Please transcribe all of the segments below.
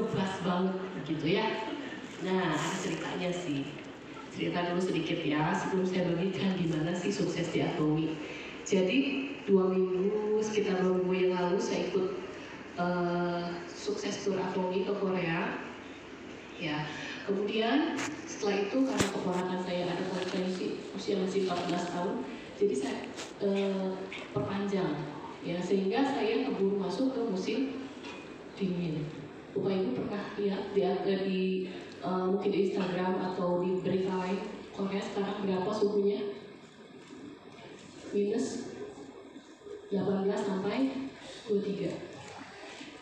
ngeblas banget gitu ya. Nah, ada ceritanya sih. Cerita dulu sedikit ya, sebelum saya bagikan gimana sih sukses di Atomi. Jadi 2 minggu, sekitar 2 minggu yang lalu saya ikut sukses tour Atomi ke Korea. Ya, kemudian setelah itu karena keponakan saya ada konferensi usia masih 14 tahun, jadi saya perpanjang ya, sehingga saya keburu masuk ke musim dingin. Bapak Ibu pernah lihat di mungkin di Instagram atau di berita lain, Korea sekarang berapa suhunya? Minus 18 sampai 23.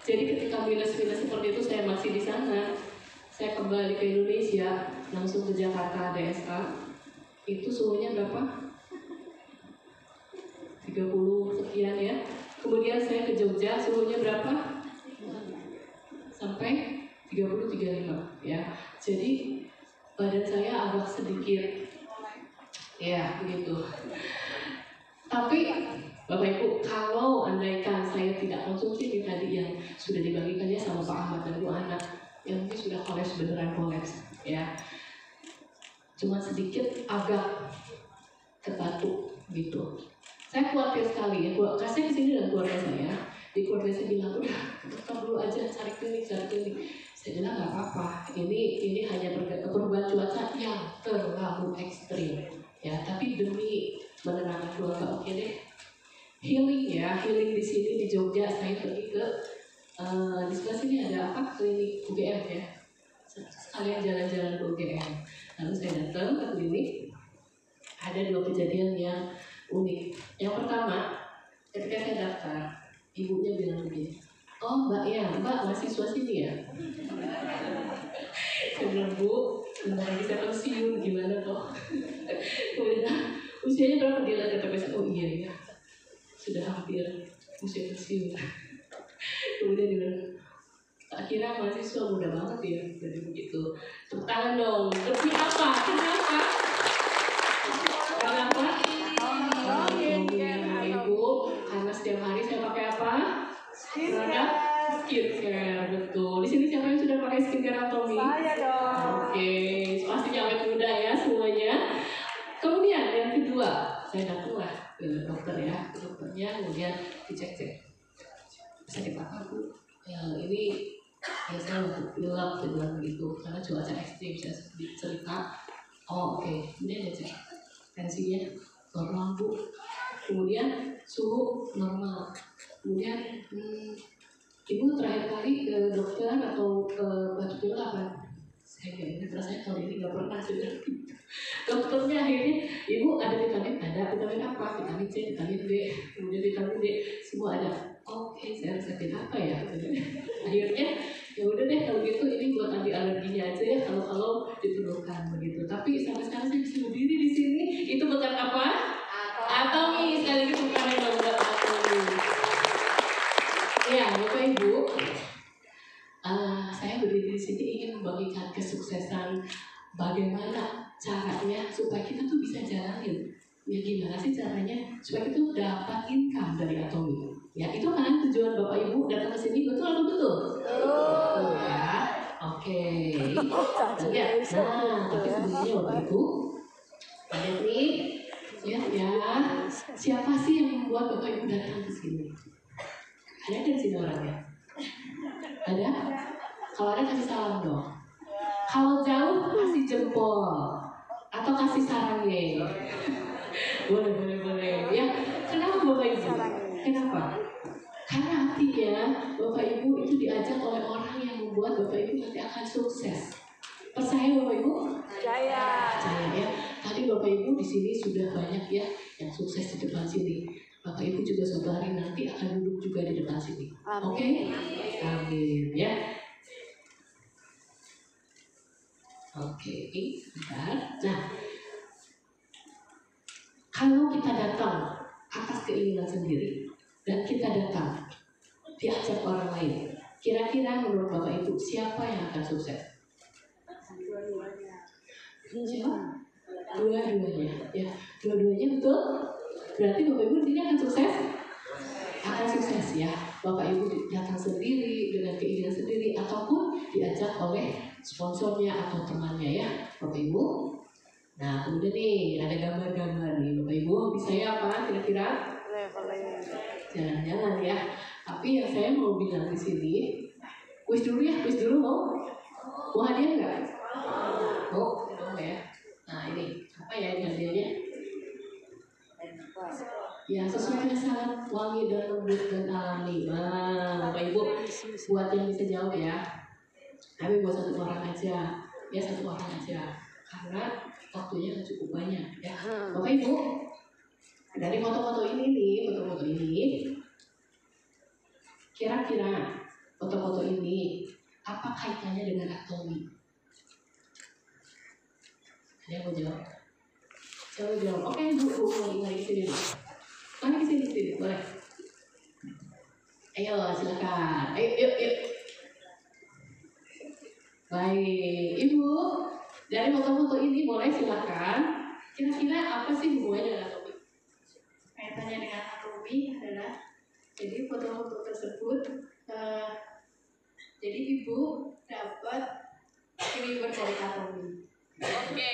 Jadi ketika minus-minus seperti itu saya masih di sana. Saya kembali ke Indonesia, langsung ke Jakarta DSA. Itu suhunya berapa? 30 sekian ya. Kemudian saya ke Jogja, suhunya berapa? Sampai 30-35 ya. Jadi badan saya agak sedikit ya begitu. Tapi Bapak Ibu, kalau andaikan saya tidak konsumsi tadi yang sudah dibagikannya sama Pak Ahmad dan Bu Ana, yang mungkin sudah kolaps, beneran kolaps ya, cuma sedikit agak kebatuk gitu. Saya khawatir sekali ya, saya kesini dengan keluarga saya. Di keluarga saya bilang, udah tetap dulu aja cari klinik. Saya bilang nggak apa-apa, ini hanya perubahan cuaca yang terlalu ekstrim ya, tapi demi menenangkan keluarga, oke deh. Healing di sini di Jogja. Saya pergi ke di sebelah sini ada apa, klinik UGM ya, sekalian jalan-jalan ke UGM. Lalu saya datang ke klinik, ada 2 kejadian yang unik. Yang pertama, ketika saya daftar, ibunya bilang begini, oh Mbak ya, Mbak mahasiswa sini ya? Saya bilang, Bu, bentar lagi saya pensiun, gimana kok? Kemudian, usianya berapa? Dia lihat KTP saya, oh iya ya, sudah hampir usia pensiun. Kemudian dia bilang, tak kira mahasiswa muda banget ya, jadi begitu. Tepuk tangan dong. Tapi apa? Kenapa? Ibu, karena setiap hari saya pakai apa? Produk skincare, betul. Di sini siapa yang sudah pakai skincare Atomi? Saya dong. Oke, pastinya awet muda ya semuanya. Kemudian yang kedua, saya datanglah ke dokter ya, dokternya kemudian dicek-cek. Sakit apa Bu? Ya ini saya untuk pilek, saya bilang begitu, karena cuaca ekstrim. Saya cerita, oh oke. Kemudian dia cek tensinya normal Bu, kemudian suhu normal. Kemudian Ibu terakhir kali ke dokter atau ke batuk pilek apa? Saya kayaknya rasanya kali ini nggak pernah sudah. Dokternya akhirnya, Ibu ada vitamin apa? Vitamin C, vitamin D, kemudian vitamin D, semua ada. Oke, saya resepin apa ya? Akhirnya ya udah deh kalau gitu, ini buat anti alerginya aja ya, kalau diperlukan begitu. Tapi sampai sekarang saya bisa berdiri di sini, itu berkat apa? Atomi. Sekali lagi bukan yang buat Atomi. Ya, Bapak Ibu, saya berdiri di sini ingin membagikan kesuksesan, bagaimana caranya supaya kita tuh bisa jalanin. Ya gimana sih caranya supaya kita tuh dapat income dari Atomi? Ya itu kan tujuan Bapak Ibu datang ke sini, betul atau betul? Betul ya. Oke. Ya. Nah, tapi sebelumnya Bapak Ibu, lihat nih, lihat ya. Siapa sih yang membuat Bapak Ibu datang ke sini? Ada di sini orangnya? Ada? Kalau ada kasih salam dong. Kalau jauh kasih jempol atau kasih sarangnya. Boleh. Ya, kenapa Bapak Ibu? Kenapa? Karena artinya Bapak Ibu itu diajak oleh orang yang membuat Bapak Ibu nanti akan sukses. Percaya Bapak Ibu? Percaya ya. Tadi Bapak Ibu di sini sudah banyak ya yang sukses di depan sini. Bapak Ibu juga suatu hari nanti akan duduk juga di depan sini. Oke? Amin ya. Oke, bentar. Nah, kalau kita datang atas keinginan sendiri dan kita datang diajak orang lain, kira-kira menurut Bapak Ibu siapa yang akan sukses? Dua-duanya, ya. Dua-duanya betul. Berarti Bapak Ibu di sini akan sukses? Akan sukses ya. Bapak Ibu datang sendiri dengan keinginan sendiri ataupun diajak oleh sponsornya atau temannya ya Bapak Ibu. Nah kemudian nih ada gambar-gambar nih Bapak Ibu, bisa ya apa kira-kira? Jalan-jalan ya. Tapi yang saya mau bilang di sini, kuis dulu ya, kuis dulu mau? Mau hadiah nggak? Mau ya. Nah ini apa ya ini hadiahnya? Ya sesuatu yang sangat wangi dan lembut dan alami. Nah Bapak Ibu buat yang bisa jawab ya. Tapi buat satu orang aja, ya satu orang aja. Karena waktunya cukup banyak ya. Bapak Ibu dari foto-foto ini nih, foto-foto ini, kira-kira foto-foto ini apa kaitannya dengan atomi? Ada yang mau jawab? Coba jawab. Oke, Bu, lagi ke sini. Lagi ke sini, boleh. Ayo, silakan. Ayo. Baik, Ibu. Dari foto-foto ini boleh silakan. Kira-kira apa sih hubungannya dengan atomi? Kaitannya dengan atomi adalah jadi foto-foto tersebut jadi ibu dapat fiber dari atomi. Oke.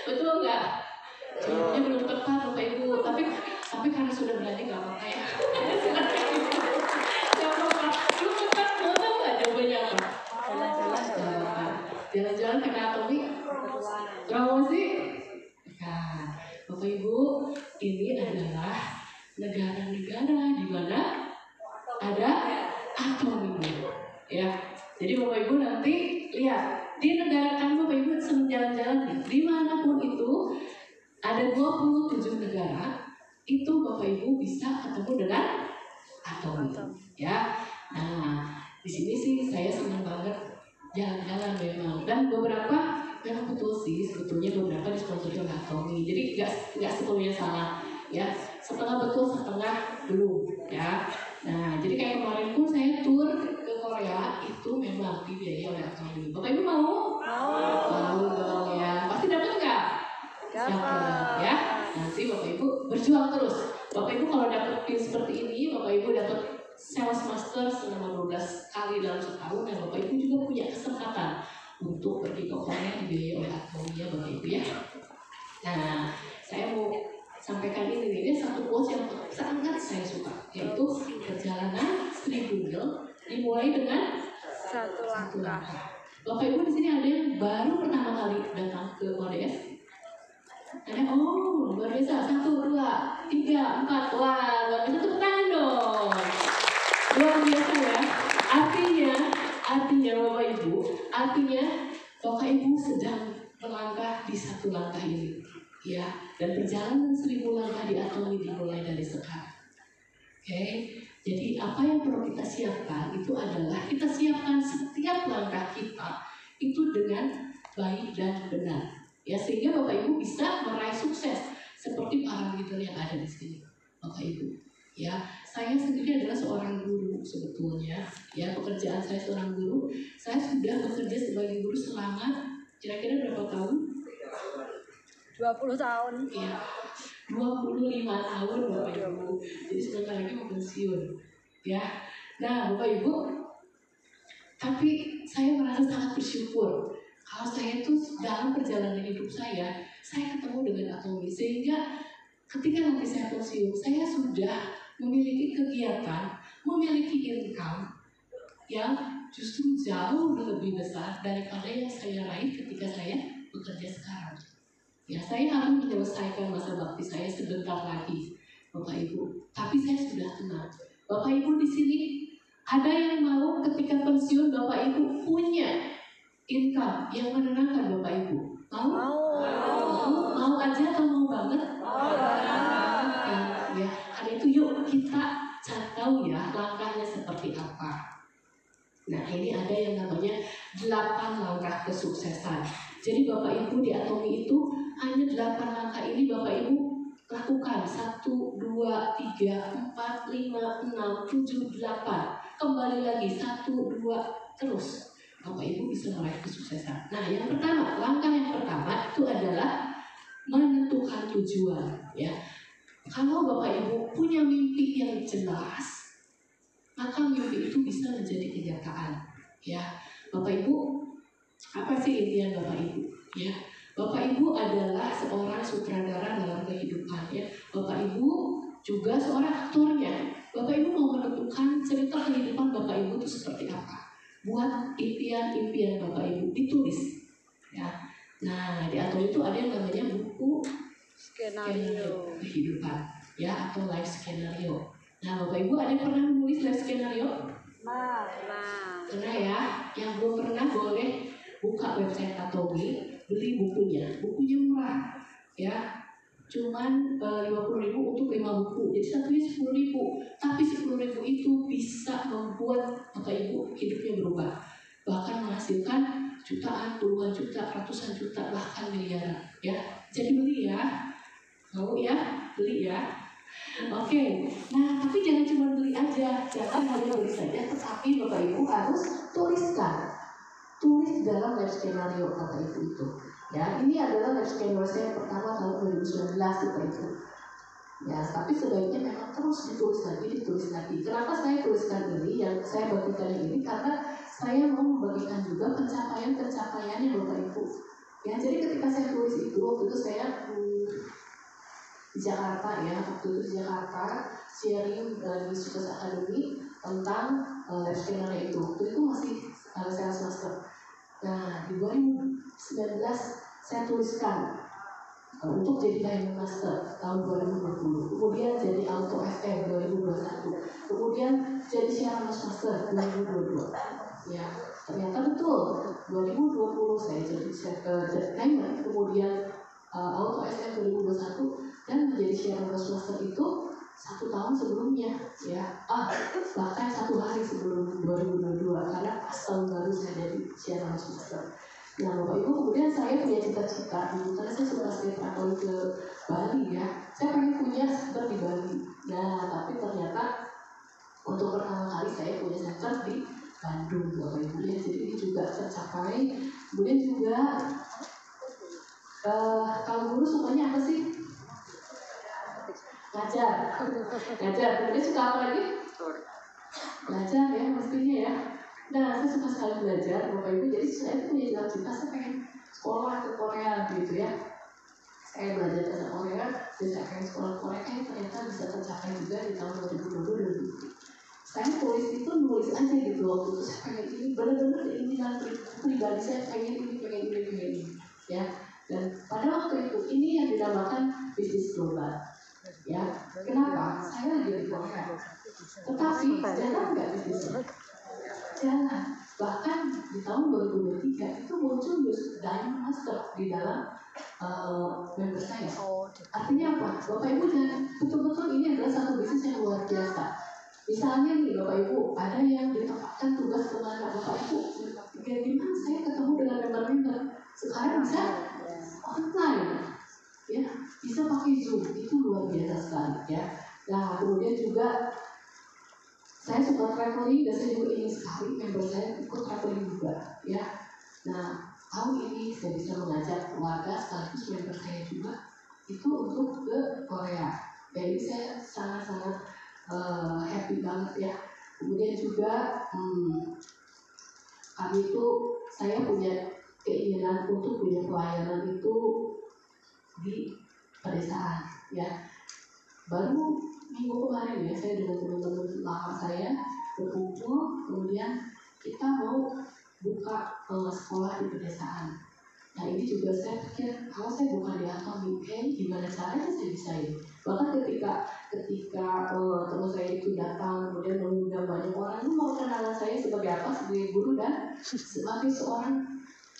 Betul nggak? Jawabnya belum tepat Bapak Ibu, tapi karena sudah berani nggak apa-apa ya. Nggak apa-apa. Belum tepat, mau tahu nggak jawabannya apa? Jalan-jalan karena atomi. Promosi. Nah, Bapak Ibu, ini adalah negara-negara di mana ada atomi. Ya, jadi Bapak Ibu nanti lihat di negara kan Bapak Ibu senang jalan-jalan dimanapun itu ada 27 negara itu Bapak Ibu bisa ketemu dengan atomi. Ya, nah di sini sih saya senang banget jalan-jalan memang dan beberapa memang betul sih sebetulnya beberapa disponsori oleh atomi. Jadi nggak sepenuhnya salah ya, setengah betul setengah belum ya. Nah jadi kayak kemarin pun saya tur ke Korea itu memang dibiayai oleh atomi. Bapak Ibu mau? Mau dong ya. Pasti dapat nggak? Dapat ya. Nanti Bapak Ibu berjuang terus. Bapak Ibu kalau dapat pin seperti ini, Bapak Ibu dapat sales master selama 12 kali dalam setahun dan Bapak Ibu juga punya kesempatan untuk pergi ke Korea dibiayai oleh atomi ya Bapak Ibu ya. Nah, saya mau sampaikan ini satu quotes yang sangat saya suka, yaitu perjalanan 1000 mil dimulai dengan satu langkah. Bapak Ibu di sini ada yang baru pertama kali datang ke Korea? Ada, oh luar biasa, 1, 2, 3, 4, wah luar biasa, tepuk tangan dong. Luar biasa ya. Artinya Bapak Ibu, Bapak Ibu sedang melangkah di satu langkah ini. Ya, dan perjalanan 1000 langkah di atomi dimulai dari sekarang. Oke, jadi apa yang perlu kita siapkan itu adalah kita siapkan setiap langkah kita itu dengan baik dan benar. Ya, sehingga Bapak Ibu bisa meraih sukses seperti para leader yang ada di sini, Bapak Ibu. Ya, saya sendiri adalah seorang guru sebetulnya. Ya, pekerjaan saya seorang guru. Saya sudah bekerja sebagai guru selama kira-kira berapa tahun? 20 tahun. Iya, 25 tahun Bapak Ibu. Jadi sebentar lagi mau pensiun. Ya, nah Bapak Ibu, tapi saya merasa sangat bersyukur kalau saya itu dalam perjalanan hidup saya ketemu dengan atomi, sehingga ketika nanti saya pensiun, saya sudah memiliki kegiatan, memiliki income yang justru jauh lebih besar daripada yang saya raih ketika saya bekerja sekarang. Ya, saya harus menyelesaikan masa bakti saya sebentar lagi, Bapak Ibu. Tapi saya sudah tenang. Bapak Ibu di sini ada yang mau ketika pensiun Bapak Ibu punya income yang menenangkan Bapak Ibu? Mau aja atau mau banget? Ya, karena itu yuk kita cari tahu ya langkahnya seperti apa. Nah, ini ada yang namanya 8 langkah kesuksesan. Jadi Bapak Ibu di atomi itu hanya 8 langkah ini Bapak Ibu lakukan. 1, 2, 3, 4, 5, 6, 7, 8. Kembali lagi 1, 2 terus. Bapak Ibu bisa meraih kesuksesan. Nah, yang pertama, langkah yang pertama itu adalah menentukan tujuan. Ya, kalau Bapak Ibu punya mimpi yang jelas, maka mimpi itu bisa menjadi kenyataan. Ya, Bapak Ibu, apa sih impian Bapak Ibu? Ya, Bapak Ibu adalah seorang sutradara dalam kehidupan. Ya, Bapak Ibu juga seorang aktornya. Bapak Ibu mau menentukan cerita kehidupan Bapak Ibu itu seperti apa? Buat impian-impian Bapak Ibu ditulis. Ya, nah di atau itu ada yang namanya buku skenario kehidupan, ya, atau life skenario. Nah, Bapak Ibu ada yang pernah menulis life skenario? Pernah ya? Yang belum pernah boleh buka website Atomi, beli bukunya. Bukunya murah, ya. Cuman 50.000 untuk 5 buku. Jadi satunya 10.000. Tapi 10.000 itu bisa membuat Bapak Ibu hidupnya berubah. Bahkan menghasilkan jutaan, puluhan juta, ratusan juta, bahkan miliaran. Ya, jadi beli ya. Mau ya? Beli ya. Oke, nah tapi jangan cuma beli aja, jangan hanya beli saja, tetapi Bapak Ibu harus tuliskan, tulis dalam life skenario Bapak Ibu itu. Ya, ini adalah life skenario saya pertama tahun 2019 Bapak Ibu. Ya, tapi sebaiknya memang terus ditulis lagi. Kenapa saya tuliskan ini? Yang saya bagikan ini karena saya mau membagikan juga pencapaian-pencapaiannya Bapak Ibu. Ya, jadi ketika saya tulis itu, waktu itu saya di Jakarta ya, waktu itu di Jakarta sharing di Sukses Academy tentang life skenario itu. Waktu itu masih sales master. Nah, di 2019 saya tuliskan untuk jadi Diamond Master tahun 2020. Kemudian jadi Auto FM 2021. Kemudian jadi Siaran Master 2022. Ya, ternyata betul 2020 saya jadi Diamond, kemudian Auto SM 2021 dan menjadi Siaran Master itu 1 tahun sebelumnya, ya, bahkan 1 hari sebelum 2022 karena pas tahun baru saya jadi Siaran Master. Nah, Bapak Ibu, kemudian saya punya cita-cita karena saya suka sekali travel ke Bali ya, saya pengen punya center di Bali. Nah, tapi ternyata untuk pertama kali saya punya center di Bandung, Bapak Ibu ya, jadi ini juga tercapai. Kemudian juga kalau guru sukanya apa sih? Ngajar. Kemudian suka apa lagi? Belajar ya, mestinya ya. Nah, saya suka sekali belajar, Bapak Ibu. Jadi saya punya cita-cita, saya pengen sekolah ke Korea gitu ya. Saya belajar bahasa Korea, dan saya pengen sekolah Korea, ternyata bisa tercapai juga di tahun 2022. Saya nulis aja gitu waktu itu. Saya pengen ini, benar-benar keinginan pribadi saya pengen ini, ya. Dan pada waktu itu ini yang dinamakan bisnis global. Ya, kenapa? Saya lagi di Korea, tetapi jalan nggak bisnisnya? Jalan. Bahkan di tahun 2023 itu muncul Diamond Master di dalam member saya. Artinya apa? Bapak Ibu jangan betul-betul ini adalah satu bisnis yang luar biasa. Misalnya nih Bapak Ibu, ada yang ditempatkan tugas kemana, Bapak Ibu, bagaimana saya ketemu dengan member-member? Sekarang bisa online, ya, bisa pakai Zoom, itu luar biasa sekali ya. Nah, kemudian juga saya suka traveling dan saya juga ingin sekali member saya ikut traveling juga, ya. Nah, tahun ini saya bisa mengajak keluarga sekaligus member saya juga itu untuk ke Korea. Jadi saya sangat-sangat happy banget ya. Kemudian juga kami itu saya punya keinginan untuk punya pelayanan itu di pedesaan ya. Baru minggu kemarin ya saya dengan teman-teman lama saya berkumpul, kemudian kita mau buka sekolah di pedesaan. Nah ini juga saya pikir kalau saya buka di Atomi, gimana caranya saya bisa ini. Bahkan ketika teman saya itu datang kemudian mengundang banyak orang, itu mau kenalan saya sebagai apa, sebagai guru dan sebagai seorang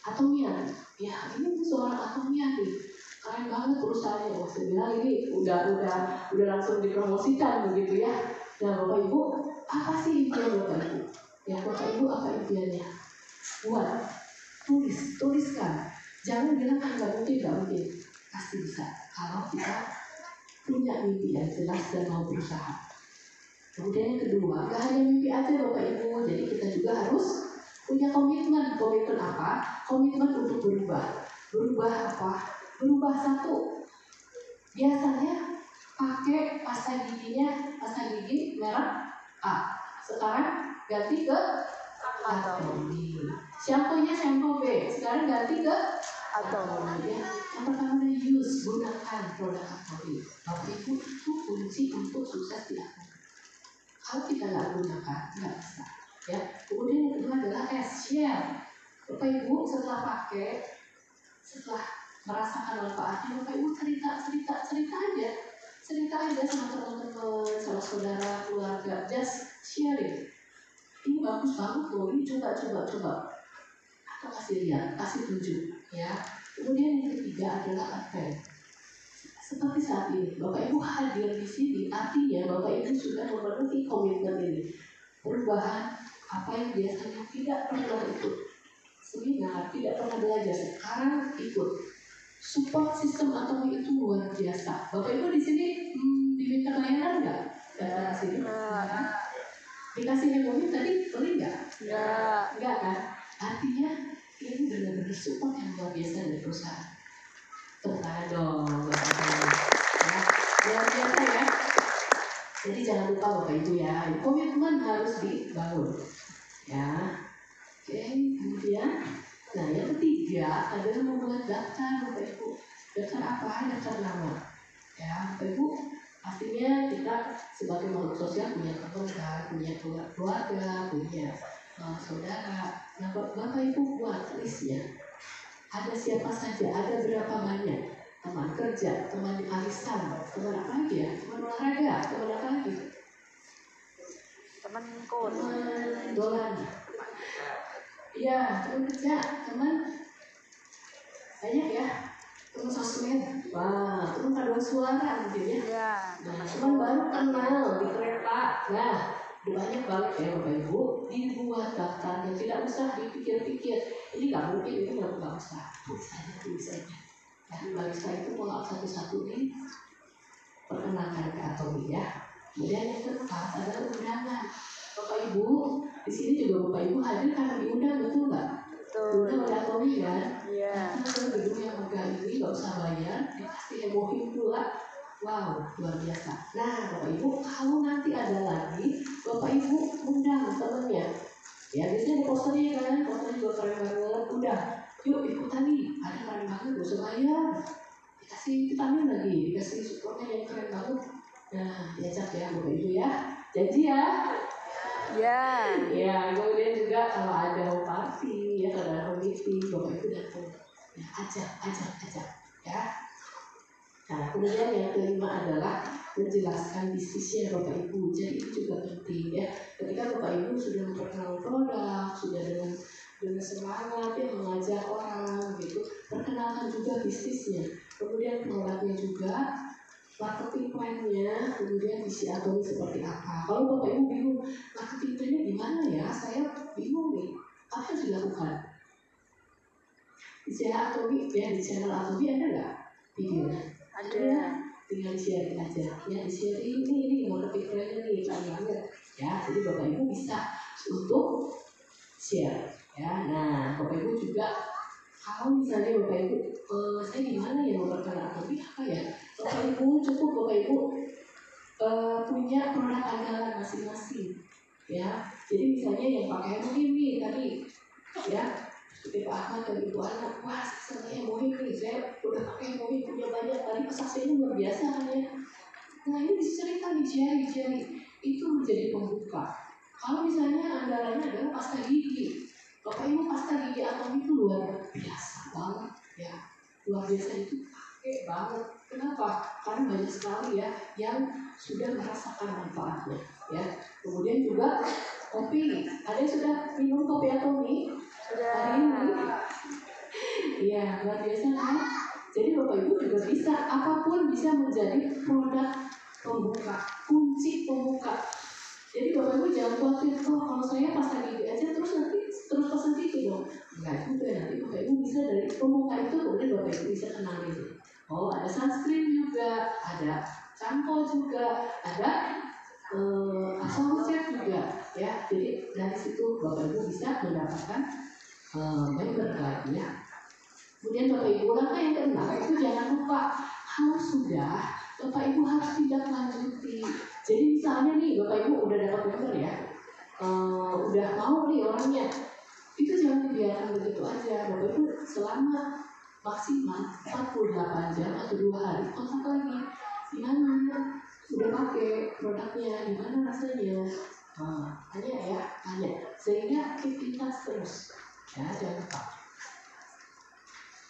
atomian. Ya ini seorang atomian nih, keren banget perusahaannya. Wah, saya bilang ini udah langsung dipromosikan begitu ya. Nah Bapak Ibu, apa sih impian Bapak Ibu? Ya Bapak Ibu apa impiannya? Buat, tuliskan. Jangan bilang nggak mungkin, pasti bisa. Kalau kita punya mimpi yang jelas dan mau berusaha. Kemudian yang kedua, gak hanya mimpi aja Bapak Ibu, jadi kita juga harus punya komitmen. Komitmen apa? Komitmen untuk berubah. Berubah apa? Berubah satu. Biasanya pakai pasta gigi merek A. Sekarang ganti ke Atomi. Shampoo-nya shampoo B. Sekarang ganti ke Atomi. Ya. Yang pertama use, gunakan produk Atomi. Bapak Ibu itu kunci untuk sukses di Atomi. Kalau kita nggak gunakan, nggak bisa. Ya. Kemudian yang kedua adalah S, share. Bapak Ibu setelah pakai, setelah merasakan manfaatnya, Bapak Ibu cerita aja. Cerita aja sama teman-teman, sama saudara, keluarga. Just sharing. Ini bagus banget loh, ini coba. Atau kasih lihat, kasih tunjuk. Ya. Kemudian yang ketiga adalah advent. Seperti saat ini, Bapak Ibu hadir di sini, artinya Bapak Ibu sudah memenuhi komitmen ini. Perubahan apa yang biasanya tidak pernah ikut seminar, tidak pernah belajar, sekarang ikut. Support sistem Atomi itu luar biasa. Bapak Ibu di sini diminta bayaran nggak? Datang ke sini? Dikasih hemoglobin tadi boleh nggak? Nggak kan? Artinya ini benar-benar support yang luar biasa dari perusahaan. Tepuk dong, Bapak Ibu. Ya, luar biasa ya. Jadi jangan lupa Bapak Ibu ya, komitmen harus dibangun. Ya, oke. Kemudian, nah yang ketiga adalah membuat daftar Bapak Ibu. Daftar apa? Daftar nama. Ya, Bapak Ibu. Pastinya kita sebagai makhluk sosial punya teman, punya keluarga, punya saudara. Nah, Bapak Ibu buat listnya. Ada siapa saja, ada berapa banyak teman kerja, teman arisan, teman apa lagi ya? Teman olahraga, teman apa lagi? Teman kos. Teman dolan. Iya, teman kerja, teman banyak ya. Teman sosmed, wah, teman paduan suara mungkin ya. Ya. Nah, teman baru kenal di kereta. Nah, banyak banget ya Bapak Ibu. Dibuat daftarnya, tidak usah dipikir-pikir. Ini nggak mungkin, ini nggak usah. Tulis saja. Ya, barista itu mau satu-satu nih perkenalkan ke Atomi ya. Kemudian yang keempat adalah undangan. Bapak Ibu, di sini juga Bapak Ibu hadir karena diundang, betul nggak? Diundang oleh Atomi kan? Iya. Karena gedung yang megah ini nggak usah bayar, dikasih hebohin pula. Wow, luar biasa. Nah, Bapak Ibu, kalau nanti ada lagi, Bapak Ibu undang temennya. Ya, biasanya ada posternya kan, posternya juga keren banget. Udah, yuk ikutan nih, ada keren banget, gak usah bayar. Dikasih vitamin lagi, dikasih suplemen yang keren banget. Nah, diajak ya Bapak Ibu ya. Janji ya. Ya. Ya, kemudian juga kalau ada home party, ya, kalau ada home meeting, Bapak Ibu datang. Ya, ajak, ya. Nah, kemudian yang kelima adalah menjelaskan bisnisnya Bapak Ibu. Jadi itu juga penting ya. Ketika Bapak Ibu sudah memperkenalkan produk, sudah dengan semangat ya mengajak orang gitu, perkenalkan juga bisnisnya. Kemudian produknya juga, marketing plan-nya, kemudian visi Atomi seperti apa. Kalau Bapak Ibu bingung, marketing plan-nya gimana ya? Saya bingung nih. Apa yang dilakukan? Di channel Atomi, ya di channel Atomi ada nggak videonya? Ada, tinggal di-share aja. Ya, di-share ini marketing plan-nya nih, keren banget. Ya, jadi Bapak Ibu bisa untuk share. Ya, nah Bapak Ibu juga kalau misalnya Bapak Ibu, saya gimana ya memperkenalkan Atomi apa ya? Bapak Ibu cukup Bapak Ibu punya produk andalan masing-masing. Ya, jadi misalnya yang pakai ini tadi, ya. Seperti Pak Ahmad dan Ibu Anak, wah saya hemoin nih, saya udah pakai hemoin punya banyak, tadi kesaksiannya luar biasa kan ya. Nah ini bisa cerita nih, jari itu menjadi pembuka. Kalau misalnya andalannya adalah pasta gigi, Bapak Ibu pasta gigi Atomi itu luar biasa banget ya, luar biasa itu pakai banget. Kenapa? Karena banyak sekali ya yang sudah merasakan manfaatnya ya. Kemudian juga kopi, ada yang sudah minum kopi Atomi? Hari ini, iya luar biasa kan? Jadi Bapak Ibu juga bisa, apapun bisa menjadi produk pembuka, kunci pembuka. Jadi Bapak Ibu jangan khawatir, kalau saya pasta gigi aja terus nanti terus pesan gigi dong. Enggak juga, nanti Bapak Ibu bisa dari pembuka itu kemudian Bapak Ibu bisa kenalin. Oh ada sunscreen juga, ada shampoo juga, ada asal juga, ya. Jadi dari situ Bapak Ibu bisa mendapatkan member lagi ya. Kemudian Bapak Ibu langkah yang keenam itu jangan lupa, kalau sudah Bapak Ibu harus tidak lanjuti. Jadi misalnya nih Bapak Ibu udah dapat member ya, udah mau nih orangnya, itu jangan dibiarkan begitu aja. Bapak Ibu selama maksimal 48 jam atau 2 hari kontak lagi, gimana udah pakai produknya, gimana rasanya, tanya ya, tanya, sehingga aktivitas terus ya, jangan lupa.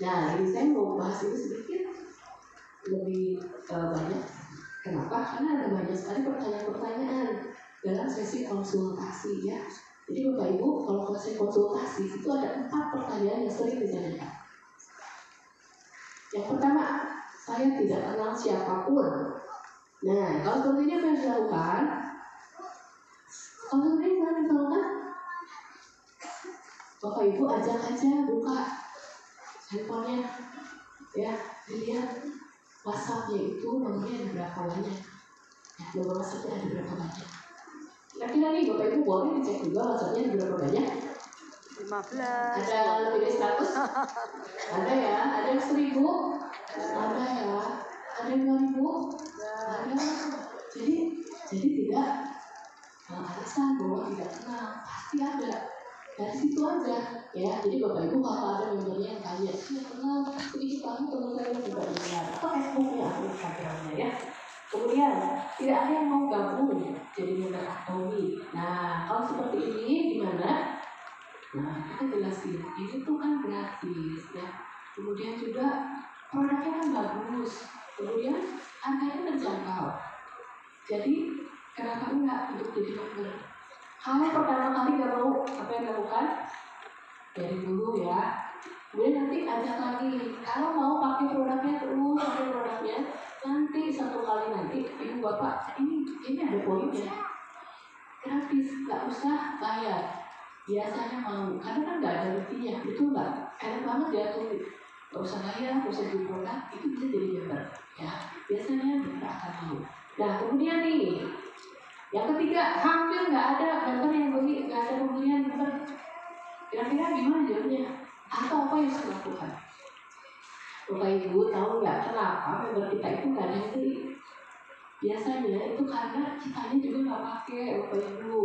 Nah ini saya mau bahas ini sedikit lebih banyak. Kenapa? Karena ada banyak sekali pertanyaan-pertanyaan dalam sesi konsultasi ya. Jadi Bapak Ibu kalau sesi konsultasi itu ada 4 pertanyaan yang sering ditanyakan. Yang pertama, saya tidak kenal siapapun. Nah, kalau seperti ini apa yang dilakukan? Kalau seperti ini apa yang dilakukan? Bapak Ibu ajak aja buka handphonenya, ya, dilihat WhatsApp-nya itu nomornya ada berapa banyak. Ya, nomor WhatsApp-nya ada berapa banyak. Kira-kira nih Bapak Ibu boleh dicek juga WhatsApp-nya ada berapa banyak? 15. Ada lebih dari 100? Ada ya, ada yang 1000? Ada ya, ada yang 2000? Ada. Jadi tidak alasan bahwa tidak kenal, pasti ada. Dari situ aja ya. Jadi Bapak Ibu kalau ada membernya yang tanya, saya kenal, sedikit banget teman saya juga dengar. Atau Facebooknya atau Instagramnya ya. Kemudian tidak ada yang mau gabung jadi member Atomi. Nah kalau seperti ini gimana? Nah kita jelasin, ini tuh kan gratis ya. Kemudian juga produknya kan bagus. Kemudian harganya terjangkau. Jadi kenapa enggak untuk jadi member? Kalau pertama kali nggak mau, apa yang dilakukan? Dari dulu ya. Kemudian nanti ajak lagi. Kalau mau pakai produknya terus, pakai produknya, nanti satu kali nanti, ibu bapak, ini ada poinnya. Gratis, nggak usah bayar. Biasanya mau, karena kan nggak ada ruginya, betul nggak? Enak banget ya tuh. Nggak usah bayar, nggak usah beli produk, itu bisa jadi member. Ya, biasanya member akan mau. Nah kemudian nih. Yang ketiga, hampir nggak ada member yang beli, nggak ada pembelian member. Kira-kira gimana jawabnya? Atau apa yang harus dilakukan? Bapak Ibu tahu nggak kenapa member kita itu nggak ada yang beli? Biasanya itu karena kitanya juga nggak pakai, Bapak Ibu.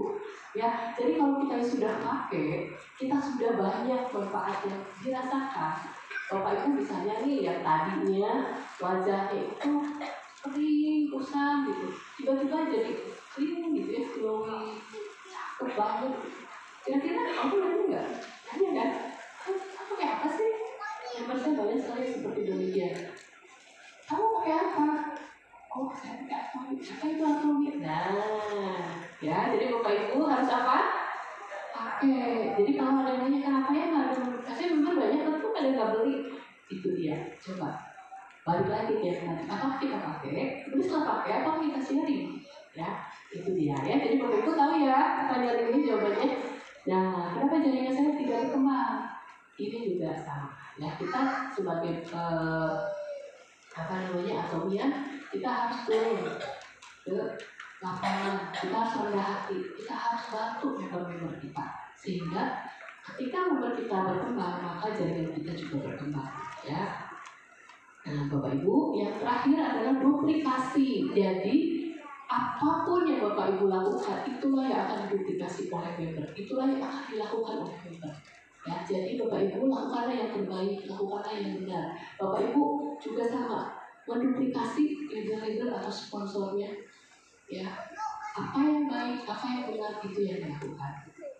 Ya, jadi kalau kita sudah pakai, kita sudah banyak manfaat yang dirasakan. Bapak Ibu misalnya nih yang tadinya wajahnya itu kering, kusam gitu, tiba-tiba jadi clean gitu ya, glowing, cakep banget. Kira-kira kamu nanya nggak? Nanya kan? Kamu pakai apa sih? Member saya banyak sekali seperti demikian. Kamu pakai apa? Oh, saya pakai Atomi. Apa itu Atomi? Nah, ya, jadi Bapak Ibu harus apa? Pakai. Jadi kalau ada yang nanya kenapa ya nggak ada? Saya member banyak, tentu ada yang nggak beli. Itu dia. Coba balik lagi ya nanti. Apa kita pakai? Terus setelah pakai apa kita sharing? Ya, itu dia ya. Jadi Bapak Ibu tahu ya pertanyaan ini jawabannya. Nah, kenapa jaringan saya tidak berkembang? Ini juga sama. Ya, kita sebagai Atomian, kita harus turun ke lapangan. Kita harus rendah hati. Kita harus bantu member-member kita sehingga ketika member kita berkembang, maka jaringan kita juga berkembang. Ya. Nah, Bapak Ibu, yang terakhir adalah duplikasi. Jadi apapun yang Bapak Ibu lakukan, itulah yang akan diduplikasi oleh member. Itulah yang akan dilakukan oleh member. Ya, jadi Bapak Ibu lakukanlah yang terbaik, lakukanlah yang benar. Bapak Ibu juga sama, menduplikasi leader-leader atau sponsornya. Ya, apa yang baik, apa yang benar itu yang dilakukan.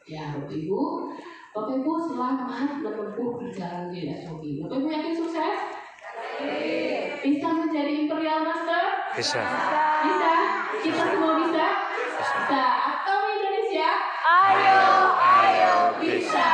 Ya, Bapak Ibu selamat menempuh perjalanan di Atomi. Bapak Ibu yakin sukses? Bisa menjadi Imperial Master? Bisa. Bisa? Kita semua bisa? Bisa. Atomi Indonesia? Ayo, Bisa.